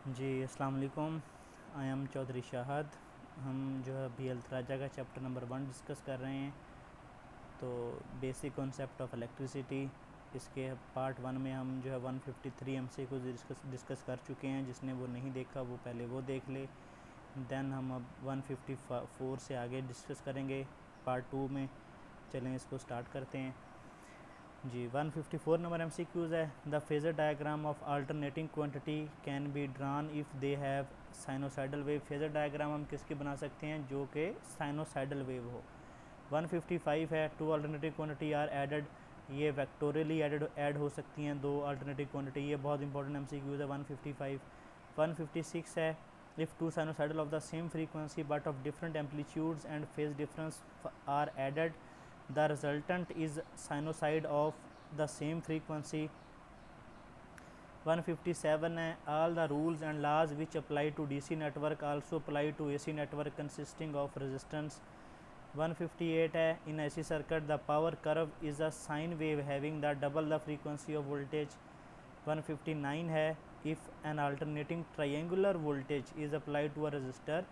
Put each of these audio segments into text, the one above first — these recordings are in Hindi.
जी अस्सलाम वालेकुम। I am Chaudhary Shahad. हम जो है अभी अल्तराजा का चैप्टर नंबर 1 डिस्कस कर रहे हैं। तो बेसिक कॉन्सेप्ट ऑफ इलेक्ट्रिसिटी, इसके पार्ट 1 में हम जो है 153 एमसीक्यू डिस्कस कर चुके हैं। जिसने वो नहीं देखा वो पहले वो देख ले। देन हम अब 154 से आगे डिस्कस करेंगे पार्ट 2 में। चलें इसको स्टार्ट करते हैं। जी 154 नंबर एमसीक्यूज़ है। The phasor diagram of alternating quantity can be drawn if they have sinusoidal wave. Phasor diagram हम किसकी बना सकते हैं? जो कि साइनोसाइडल वेव हो। 155 है। Two alternative quantity are added. ये वेक्टोरियली ऐड हो सकती हैं दो अल्टरनेटिव क्वांटिटी। ये बहुत इंपॉर्टेंट एमसीक्यूज़ है 155। 156 है। If two sinusoidal of the same frequency but of different amplitudes and phase difference are added, the resultant is sinusoid of the same frequency. 157 है। all the rules and laws which apply to DC network also apply to AC network consisting of resistance. 158 है। in AC circuit the power curve is a sine wave having the double the frequency of voltage. 159 है। if an alternating triangular voltage is applied to a resistor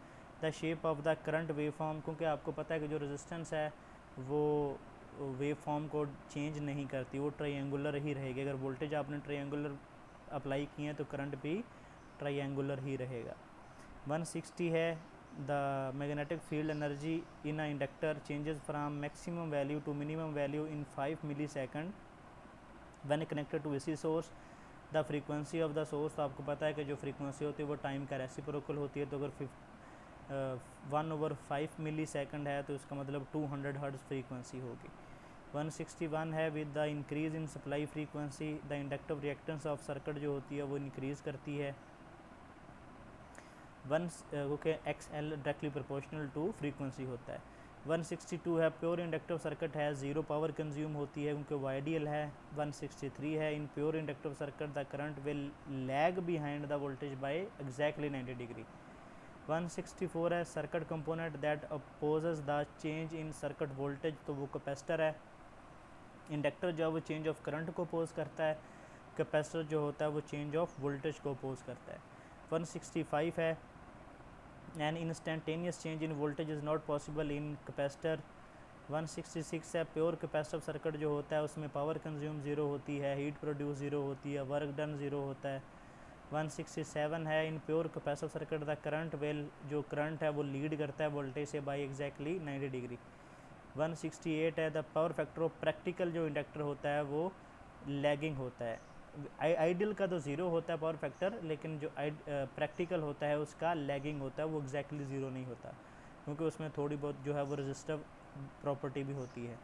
the shape of the current waveform, क्योंकि आपको पता है कि जो रेजिस्टेंस है वो वेव फॉर्म को चेंज नहीं करती, वो ट्रायंगुलर ही रहेगी। अगर वोल्टेज आपने ट्रायंगुलर अप्लाई किए हैं तो करंट भी ट्रायंगुलर ही रहेगा। 160 है। The magnetic field energy in a inductor changes from maximum value to minimum value in 5 millisecond when connected to AC source. The frequency of the source, तो आपको पता है कि जो फ्रीक्वेंसी होती है वो टाइम का रेसिप्रोकल होती है। तो अगर 1/5 मिली सेकेंड है तो इसका मतलब 200 हर्ट्ज़ फ्रीक्वेंसी होगी। 161 है। With the increase in supply frequency the inductive reactance of circuit जो होती है वो इंक्रीज़ करती है। Okay XL directly proportional to frequency होता है। 162 है। प्योर इंडक्टिव सर्किट है, ज़ीरो पावर कंज्यूम होती है क्योंकि वो आइडियल है। 163 है। In pure inductive circuit the current will lag behind the voltage by exactly 90 degree. 164 है। Circuit component that opposes the change in circuit voltage, तो वो कैपेसिटर है। इंडक्टर जो है वो चेंज ऑफ करंट को अपोज करता है। कैपेसिटर जो होता है वो चेंज ऑफ वोल्टेज को अपोज करता है। 165 है। An instantaneous change in voltage is not possible in capacitor. 166 है। प्योर कैपेसिटिव सर्किट जो होता है उसमें पावर कंज्यूम ज़ीरो होती है, हीट प्रोड्यूस ज़ीरो होती है, वर्क डन ज़ीरो होता है। 167 है। In pure capacitive circuit the current will, जो करंट है वो लीड करता है वोल्टेज से बाय एग्जैक्टली 90 डिग्री। 168 है। The power factor of practical जो इंडक्टर होता है वो लैगिंग होता है। आइडियल का तो ज़ीरो होता है पावर फैक्टर, लेकिन जो प्रैक्टिकल होता है उसका लैगिंग होता है, वो एग्जैक्टली ज़ीरो नहीं होता क्योंकि उसमें थोड़ी बहुत जो है वो रजिस्टिव प्रॉपर्टी भी होती है।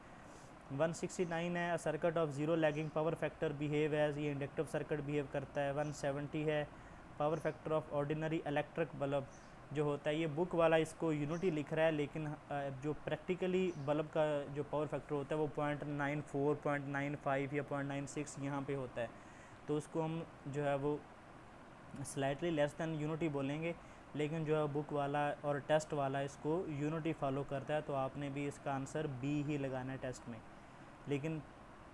169 है। Circuit of zero lagging power factor behave as, ये इंडक्टिव सर्किट बिहेव करता है। 170 है। Power factor of ordinary electric bulb जो होता है, ये बुक वाला इसको यूनिटी लिख रहा है, लेकिन जो प्रैक्टिकली बल्ब का जो पावर फैक्टर होता है वो 0.94, 0.95 या 0.96 यहाँ पे होता है। तो उसको हम जो है वो स्लाइटली लेस दैन यूनिटी बोलेंगे, लेकिन जो है बुक वाला और टेस्ट वाला इसको यूनिटी फॉलो करता है। तो आपने भी इसका आंसर बी ही लगाना है टेस्ट में, लेकिन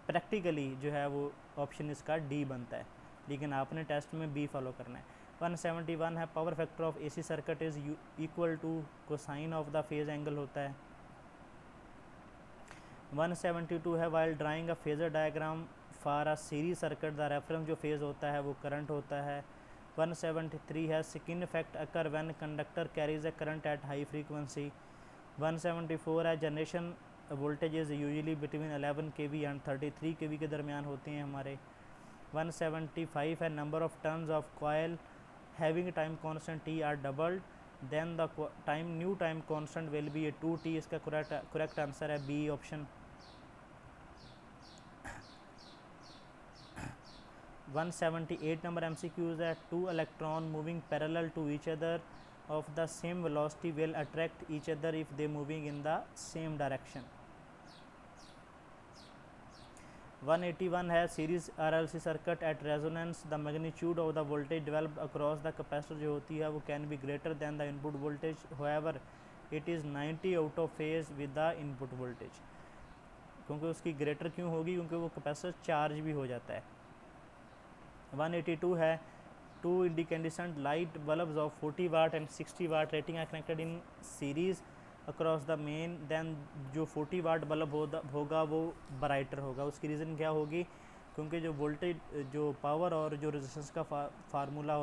प्रैक्टिकली जो है वो ऑप्शन इसका डी बनता है, लेकिन आपने टेस्ट में बी फॉलो करना है। 171 है। Power factor of AC circuit is equal to cosine of the phase angle होता है। 172 है। While drawing a phasor diagram for a series circuit the reference जो फेज होता है वो करंट होता है। 173 है। Skin effect occur when conductor carries a current at high frequency. 174 है। Generation voltage is usually between 11 kV and 33 kV के दरमियान होते हैं हमारे। 175 है। Number of turns of coil having time constant T R doubled then the time new time constant will be a 2t। इसका करेक्ट आंसर है बी ऑप्शन। 178 नंबर MCQs है। Two electron moving parallel to each other of the same velocity will attract each other if they moving in the same direction. 181 है। Series RLC circuit at resonance the magnitude of the voltage developed across the capacitor जो होती है वो can be greater than the input voltage, however it is 90 out of phase with the input voltage. क्योंकि उसकी ग्रेटर क्यों होगी? क्योंकि वो कैपेसिटर चार्ज भी हो जाता है। 182 है। two incandescent light bulbs of 40 watt and 60 watt rating are connected in series across the main, then जो 40 वाट बल्ब होगा वो ब्राइटर होगा। उसकी रीज़न क्या होगी, क्योंकि जो वोल्टेज, जो पावर और जो रेजिस्टेंस का फार्मूला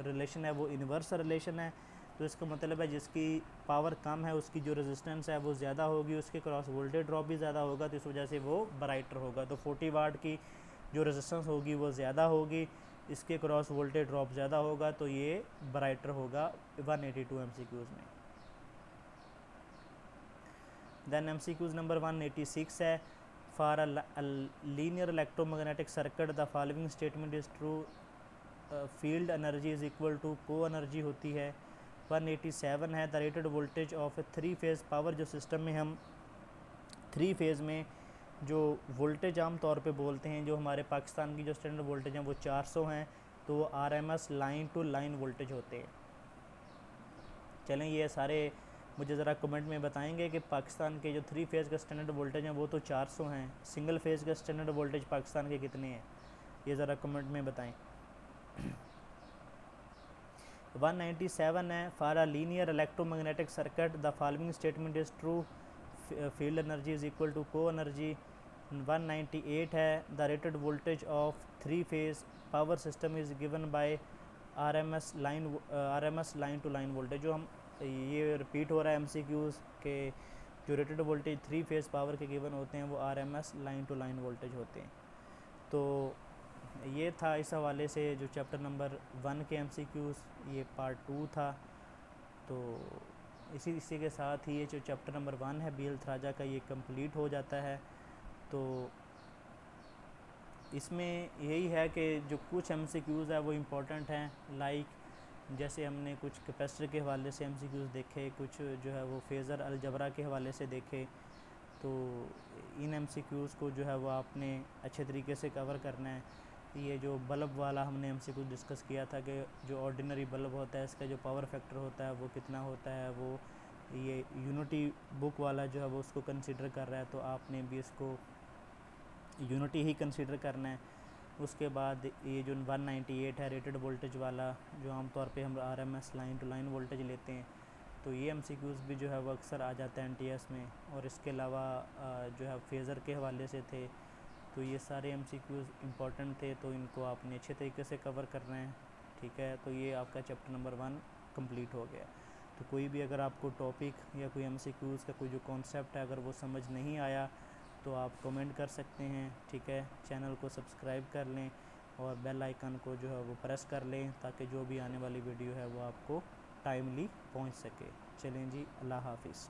रिलेशन है वो इन्वर्स रिलेशन है। तो इसका मतलब है जिसकी पावर कम है उसकी जो रेजिस्टेंस है वो ज़्यादा होगी, उसके क्रॉस वोल्टेज ड्रॉप भी ज़्यादा होगा, तो इस वजह से वो ब्राइटर होगा। तो 40 वाट की जो रेजिस्टेंस होगी वो ज़्यादा होगी, इसके क्रॉस वोल्टेज ड्रॉप ज़्यादा होगा, तो ये ब्राइटर होगा 182 MCQs में। देन MCQs नंबर 186 है, for a linear electromagnetic circuit the following statement is true, field energy is equal to coenergy होती है। 187 है, the rated voltage of a 3 phase power, जो सिस्टम में हम 3 फेज़ में जो वोल्टेज आम तौर पे बोलते हैं, जो हमारे पाकिस्तान की जो स्टैंडर्ड वोल्टेज हैं वो 400 हैं, तो वो RMS line to line voltage होते हैं। चलें ये सारे मुझे ज़रा कमेंट में बताएंगे कि पाकिस्तान के जो 3 फेज़ का स्टैंडर्ड वोल्टेज हैं वो तो 400 हैं, सिंगल फेज़ का स्टैंडर्ड वोल्टेज पाकिस्तान के कितने हैं, ये ज़रा कमेंट में बताएं। 197 है, for a linear electromagnetic circuit the following statement is true, field energy is equal to coenergy. 198 है, the rated voltage of 3 phase power system is given by RMS line to line voltage. जो हम ये रिपीट हो रहा है MCQs के, जो रेटेड वोल्टेज 3 फेज़ पावर के गिवन होते हैं वो RMS line to line voltage होते हैं। तो ये था इस हवाले से जो चैप्टर नंबर 1 के MCQs, ये पार्ट 2 था। तो इसी के साथ ही ये जो चैप्टर नंबर 1 है BL थराजा का, ये कंप्लीट हो जाता है। तो इसमें यही है कि जो कुछ MCQs है वो इम्पोर्टेंट हैं, लाइक जैसे हमने कुछ कैपेसिटर के हवाले से MCQs देखे, कुछ जो है वो फेज़र अलजबरा के हवाले से देखे। तो इन MCQs को जो है वो आपने अच्छे तरीके से कवर करना है। ये जो बल्ब वाला हमने MCQ डिस्कस किया था कि जो ऑर्डिनरी बल्ब होता है इसका जो पावर फैक्टर होता है वो कितना होता है, वो ये यूनिटी बुक वाला जो है वो उसको कंसिडर कर रहा है, तो आपने भी इसको यूनिटी ही कंसिडर करना है। उसके बाद ये जो 198 है रेटेड वोल्टेज वाला, जो आमतौर पे हम RMS line to line voltage लेते हैं, तो ये MCQs भी जो है वो अक्सर आ जाता है NTS में। और इसके अलावा जो है फेज़र के हवाले से थे, तो ये सारे MCQs इम्पॉर्टेंट थे, तो इनको आपने अच्छे तरीके से कवर करना है, ठीक है। तो ये आपका चैप्टर नंबर 1 कंप्लीट हो गया। तो कोई भी अगर आपको टॉपिक या कोई MCQs का कोई जो कॉन्सेप्ट है अगर वो समझ नहीं आया तो आप कमेंट कर सकते हैं, ठीक है। चैनल को सब्सक्राइब कर लें और बेल आइकन को जो है वो प्रेस कर लें, ताकि जो भी आने वाली वीडियो है वो आपको टाइमली पहुंच सके। चलें जी, अल्लाह हाफिज़।